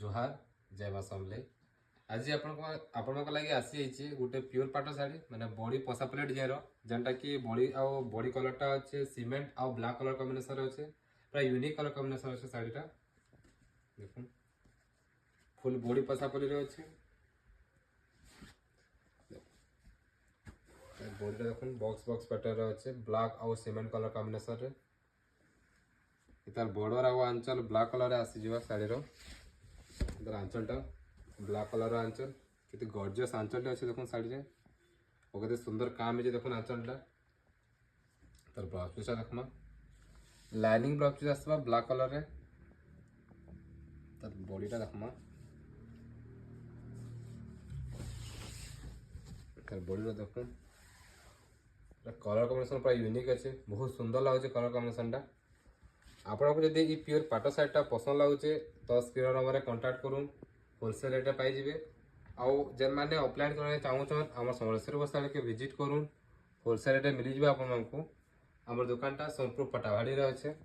जोहार जय माँ समलेई। आज आपण लगे आसी जाइए गोटे प्योर पाट शाढ़ी माने बॉडी पसापले डिजाइन जेनटा कि बॉडी आउ बॉडी कलरटा अच्छे सीमेंट आउ ब्लैक कलर कॉम्बिनेशन अच्छे पूरा यूनिक कलर कॉम्बिनेशन अच्छे शाढ़ीटा देखो फुल बॉडी पसापली अच्छे बॉडी देखो बॉक्स बॉक्स पैटर्न अच्छे ब्लैक आउ सीमेंट कलर कॉम्बिनेशन रे इतार बॉर्डर आउ आंचल ब्लैक कलर आसीज शाढ़ीर इधर आंचलटा ब्लैक कलर आंचल कितने गॉर्जियस आंचल अच्छे देखो शाढ़ी रे और केते सुंदर काम है देखो आंचलटा तार ब्लाउज पीसटा देखमा लाइनिंग ब्लाउज पीस आसबा ब्लैक कलर रे तार बॉडीटा देखमा तार बॉडी रो देखो कलर कॉम्बिनेशन पूरा यूनिक अच्छे बहुत सुंदर लगुचे कलर कॉम्बिनेशनटा आपको जब ये प्योर पाट शाढ़ीटा पसंद लगुचे तो स्क्रीन नंबर कांटेक्ट करूँ होलसेल रेट पाइबे आउ जेन मैंने ऑफलाइन करने चाहून आम समलेश्वरी बस्ता के विजिट करूँ होलसेल रेट मिल जाए आपको आम दुकानटा सोनपुर पटावाड़ी अच्छे।